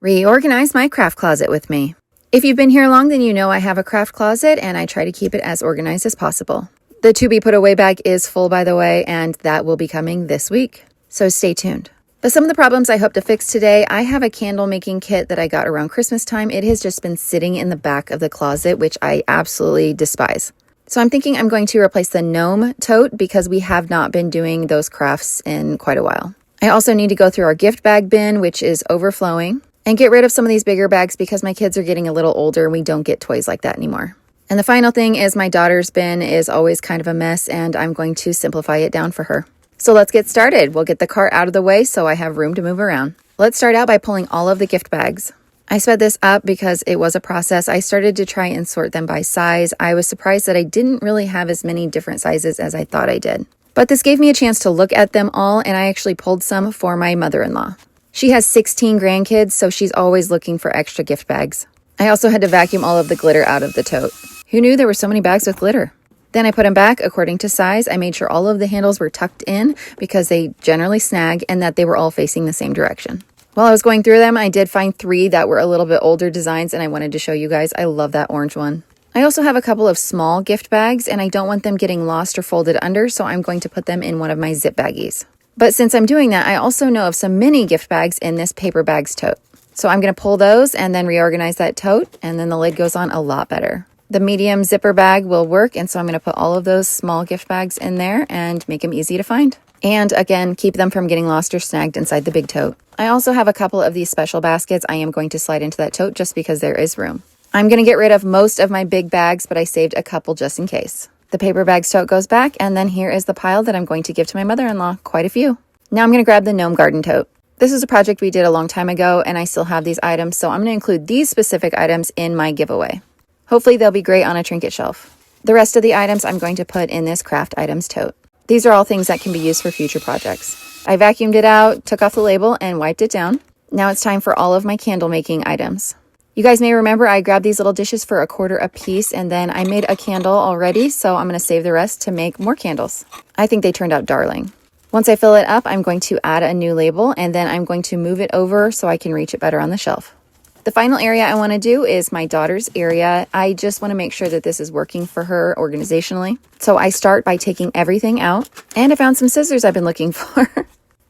Reorganize my craft closet with me. If you've been here long, then you know I have a craft closet and I try to keep it as organized as possible. The to be put away bag is full, by the way, and that will be coming this week. So stay tuned. But some of the problems I hope to fix today, I have a candle making kit that I got around Christmas time. It has just been sitting in the back of the closet, which I absolutely despise. So I'm thinking I'm going to replace the gnome tote because we have not been doing those crafts in quite a while. I also need to go through our gift bag bin, which is overflowing, and get rid of some of these bigger bags because my kids are getting a little older and we don't get toys like that anymore. And the final thing is my daughter's bin is always kind of a mess and I'm going to simplify it down for her. So let's get started. We'll get the cart out of the way so I have room to move around. Let's start out by pulling all of the gift bags. I sped this up because it was a process. I started to try and sort them by size. I was surprised that I didn't really have as many different sizes as I thought I did. But this gave me a chance to look at them all and I actually pulled some for my mother-in-law. She has 16 grandkids, so she's always looking for extra gift bags. I also had to vacuum all of the glitter out of the tote. Who knew there were so many bags with glitter? Then I put them back according to size. I made sure all of the handles were tucked in because they generally snag and that they were all facing the same direction. While I was going through them, I did find 3 that were a little bit older designs and I wanted to show you guys. I love that orange one. I also have a couple of small gift bags and I don't want them getting lost or folded under, so I'm going to put them in one of my zip baggies. But since I'm doing that, I also know of some mini gift bags in this paper bags tote. So I'm going to pull those and then reorganize that tote, and then the lid goes on a lot better. The medium zipper bag will work, and so I'm going to put all of those small gift bags in there and make them easy to find. And again, keep them from getting lost or snagged inside the big tote. I also have a couple of these special baskets I am going to slide into that tote just because there is room. I'm going to get rid of most of my big bags, but I saved a couple just in case. The paper bags tote goes back, and then here is the pile that I'm going to give to my mother-in-law. Quite a few. Now I'm going to grab the gnome garden tote. This is a project we did a long time ago, and I still have these items, so I'm going to include these specific items in my giveaway. Hopefully they'll be great on a trinket shelf. The rest of the items I'm going to put in this craft items tote. These are all things that can be used for future projects. I vacuumed it out, took off the label, and wiped it down. Now it's time for all of my candle making items. You guys may remember I grabbed these little dishes for $1 a piece and then I made a candle already, so I'm going to save the rest to make more candles. I think they turned out darling. Once I fill it up, I'm going to add a new label and then I'm going to move it over so I can reach it better on the shelf. The final area I want to do is my daughter's area. I just want to make sure that this is working for her organizationally. So I start by taking everything out, and I found some scissors I've been looking for.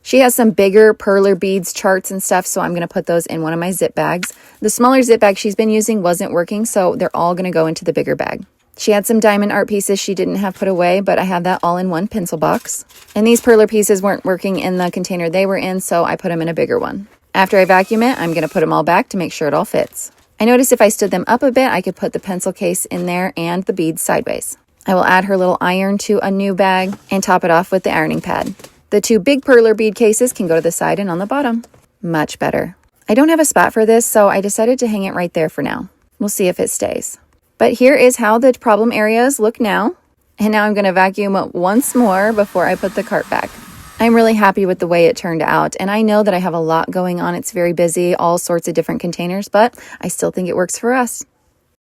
She has some bigger perler beads, charts and stuff, so I'm going to put those in one of my zip bags. The smaller zip bag she's been using wasn't working, so they're all going to go into the bigger bag. She had some diamond art pieces she didn't have put away, but I have that all in one pencil box. And these perler pieces weren't working in the container they were in, so I put them in a bigger one. After I vacuum it, I'm going to put them all back to make sure it all fits. I noticed if I stood them up a bit, I could put the pencil case in there and the beads sideways. I will add her little iron to a new bag and top it off with the ironing pad. The 2 big perler bead cases can go to the side and on the bottom. Much better. I don't have a spot for this, so I decided to hang it right there for now. We'll see if it stays. But here is how the problem areas look now. And now I'm going to vacuum it once more before I put the cart back. I'm really happy with the way it turned out, and I know that I have a lot going on. It's very busy, all sorts of different containers, but I still think it works for us.